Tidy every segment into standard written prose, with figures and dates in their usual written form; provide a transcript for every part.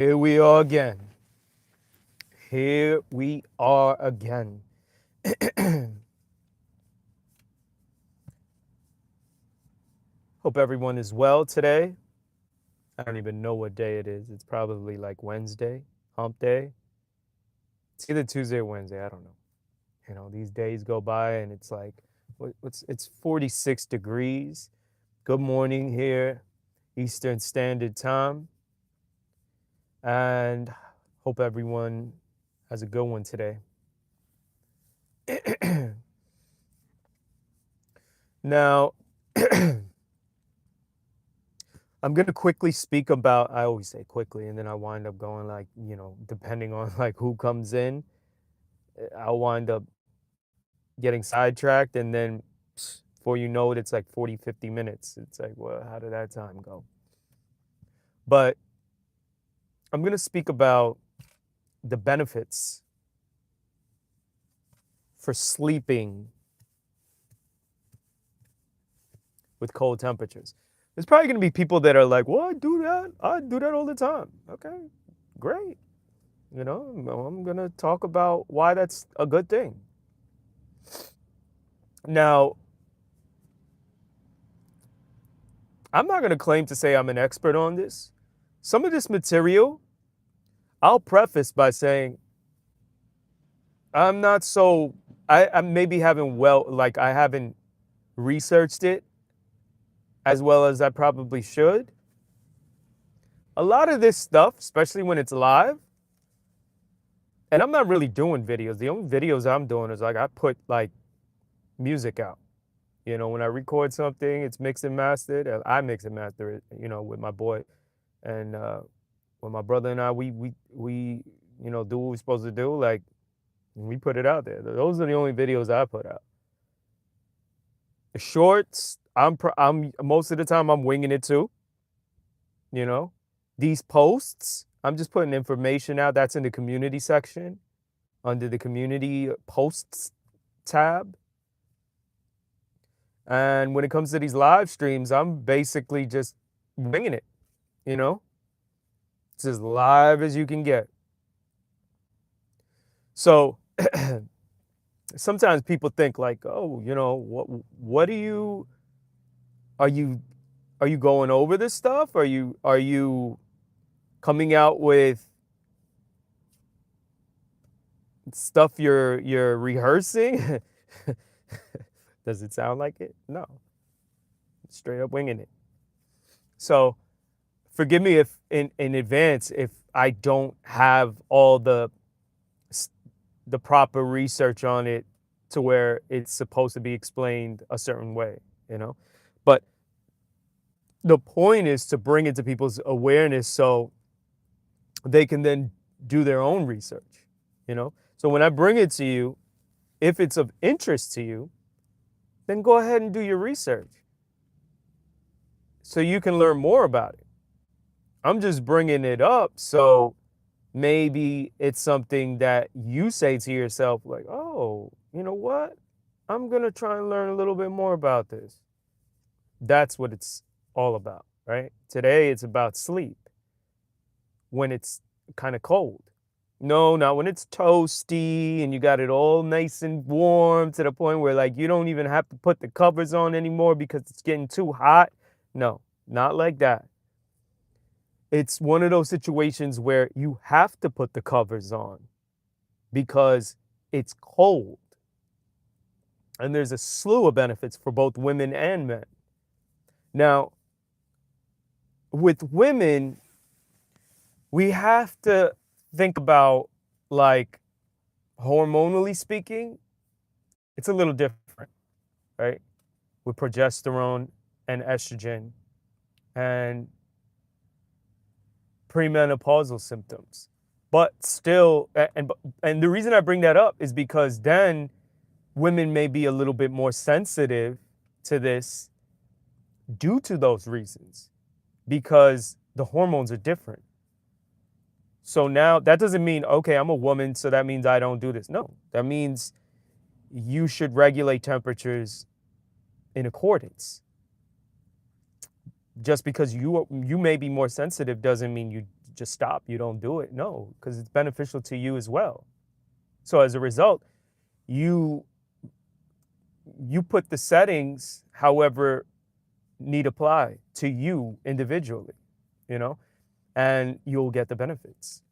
Here we are again. Here we are again. Hope everyone is well today. I don't even know what day it is. It's probably like Wednesday, hump day. It's either Tuesday or Wednesday. I don't know. These days go by and it's like, it's 46 degrees. Good morning here, Eastern Standard Time. And hope everyone has a good one today. Now, I'm going to quickly speak about, I always say quickly, and then I wind up going like, depending on like who comes in, I'll wind up getting sidetracked. And then before you know it, it's like 40, 50 minutes. It's like, well, how did that time go? But I'm going to speak about the benefits for sleeping with cold temperatures. There's probably going to be people that are like, well, I do that. I do that all the time. Okay, great. I'm going to talk about why that's a good thing. Now, I'm not going to claim to say I'm an expert on this. Some of this material, I'll preface by saying I'm not so, I maybe haven't I haven't researched it as well as I probably should. A lot of this stuff, especially when it's live, and I'm not really doing videos. The only videos I'm doing is like I put like music out. When I record something, it's mixed and mastered. I mix and master it, with my boy. And when my brother and I, we do what we're supposed to do. Like, we put it out there. Those are the only videos I put out. The shorts, I'm most of the time I'm winging it too. These posts, I'm just putting information out. That's in the community section under the community posts tab. And when it comes to these live streams, I'm basically just winging it, It's as live as you can get. So sometimes people think like, oh, what are you going over this stuff? Are you coming out with stuff you're rehearsing? Does it sound like it? No. Straight up winging it. So forgive me if in advance if I don't have all the proper research on it to where it's supposed to be explained a certain way, But the point is to bring it to people's awareness so they can then do their own research, So when I bring it to you, if it's of interest to you, then go ahead and do your research so you can learn more about it. I'm just bringing it up so maybe it's something that you say to yourself like, oh, you know what? I'm going to try and learn a little bit more about this. That's what it's all about, right? Today it's about sleep when it's kind of cold. No, not when it's toasty and you got it all nice and warm to the point where like you don't even have to put the covers on anymore because it's getting too hot. No, not like that. It's one of those situations where you have to put the covers on because it's cold. And there's a slew of benefits for both women and men. Now, with women, we have to think about, like, hormonally speaking, it's a little different, right? With progesterone and estrogen and premenopausal symptoms. But still, and the reason I bring that up is because then women may be a little bit more sensitive to this due to those reasons, because the hormones are different. So now that doesn't mean, okay, I'm a woman, so that means I don't do this. No, that means you should regulate temperatures in accordance. Just because you may be more sensitive doesn't mean just stop, you don't do it. No, because it's beneficial to you as well. So as a result, you you put the settings however need apply to you individually, you know, and you'll get the benefits.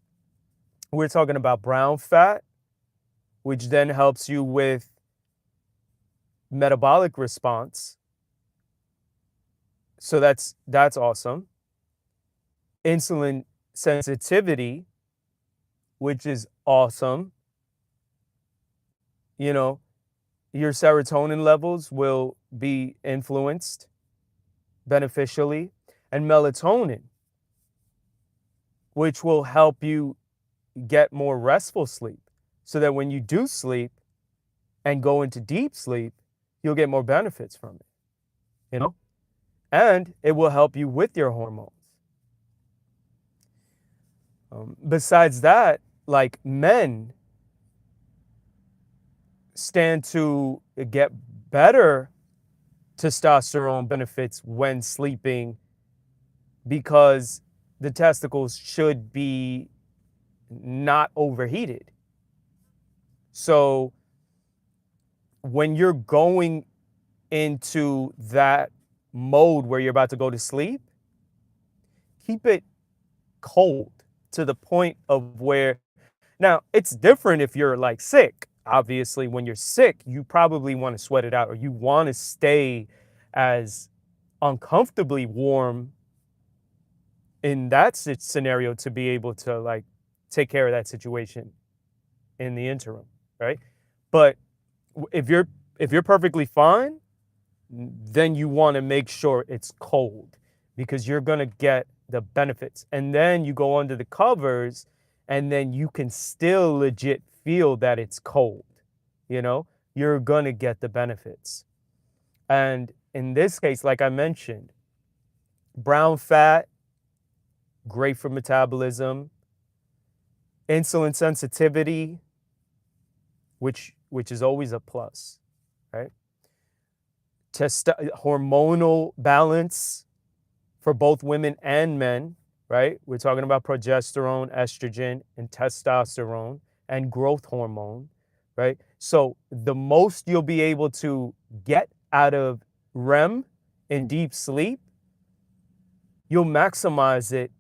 We're talking about brown fat, which then helps you with metabolic response. So that's awesome. Insulin sensitivity, which is awesome. You know, your serotonin levels will be influenced beneficially, and melatonin, which will help you get more restful sleep so that when you do sleep and go into deep sleep, you'll get more benefits from it, you know? And it will help you with your hormones. Besides that, like men stand to get better testosterone benefits when sleeping because the testicles should be not overheated. So when you're going into that mode where you're about to go to sleep, keep it cold to the point of where, now it's different if you're like sick. Obviously, when you're sick, you probably want to sweat it out or you want to stay as uncomfortably warm in that scenario to be able to like take care of that situation in the interim, right? But if you're perfectly fine, then you want to make sure it's cold because you're going to get the benefits. And then you go under the covers and then you can still legit feel that it's cold, you know? You're going to get the benefits. And in this case, like I mentioned, brown fat, great for metabolism, insulin sensitivity, which is always a plus, right? Hormonal balance for both women and men, right? We're talking about progesterone, estrogen, and testosterone, and growth hormone, right? So the most you'll be able to get out of REM in deep sleep, you'll maximize it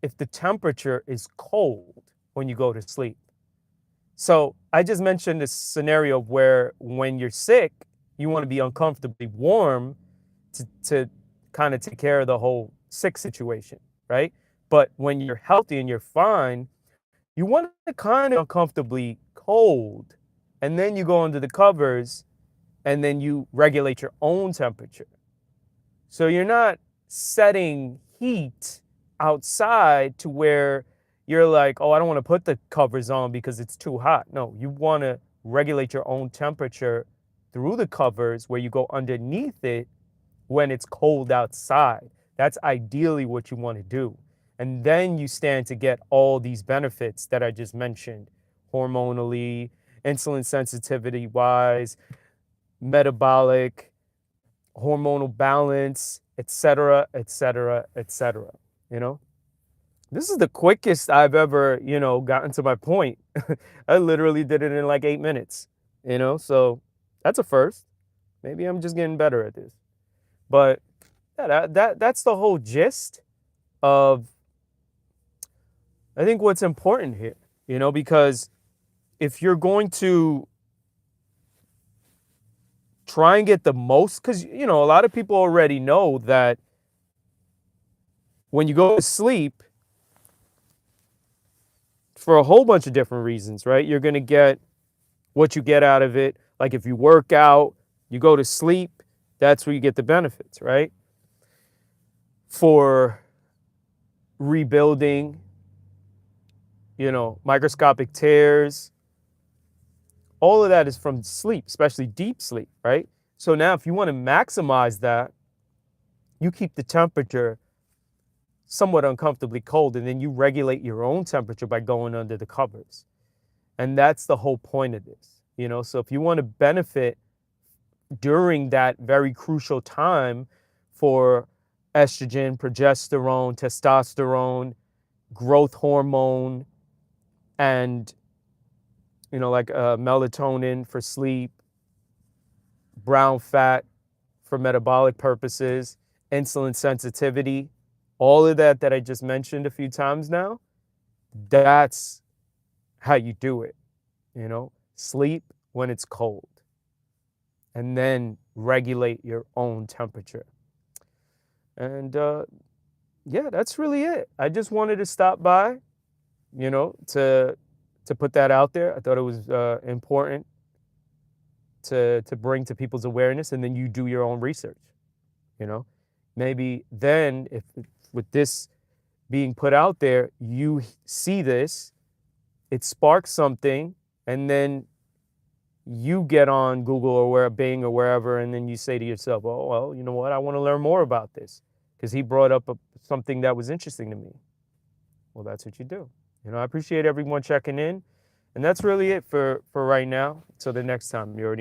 if the temperature is cold when you go to sleep. So I just mentioned this scenario where when you're sick, you want to be uncomfortably warm to kind of take care of the whole sick situation, right? But when you're healthy and you're fine, you want to kind of uncomfortably cold. And then you go under the covers and then you regulate your own temperature. So you're not setting heat outside to where you're like, oh, I don't want to put the covers on because it's too hot. No, you want to regulate your own temperature through the covers where you go underneath it when it's cold outside. That's ideally what you want to do. And then you stand to get all these benefits that I just mentioned, hormonally, insulin sensitivity wise, metabolic, hormonal balance, etc., etc., etc. You know, this is the quickest I've ever, gotten to my point. I literally did it in like 8 minutes, so that's a first. Maybe I'm just getting better at this. But yeah, that's the whole gist of, I think, what's important here, because if you're going to try and get the most, because, a lot of people already know that when you go to sleep, for a whole bunch of different reasons, right? You're going to get what you get out of it. Like if you work out, you go to sleep, that's where you get the benefits, right? For rebuilding, microscopic tears, all of that is from sleep, especially deep sleep, right? So now if you want to maximize that, you keep the temperature somewhat uncomfortably cold, and then you regulate your own temperature by going under the covers. And that's the whole point of this, So if you want to benefit during that very crucial time for estrogen, progesterone, testosterone, growth hormone and, like melatonin for sleep, brown fat for metabolic purposes, insulin sensitivity, all of that I just mentioned a few times now, that's how you do it. Sleep when it's cold, and then regulate your own temperature. And yeah, that's really it. I just wanted to stop by, to put that out there. I thought it was important to bring to people's awareness, and then you do your own research. Maybe then, if with this being put out there, you see this, it sparks something, and then you get on Google or Bing or wherever, and then you say to yourself, oh, well, you know what? I want to learn more about this because he brought up something that was interesting to me. Well, that's what you do. I appreciate everyone checking in. And that's really it for right now. Till the next time. You already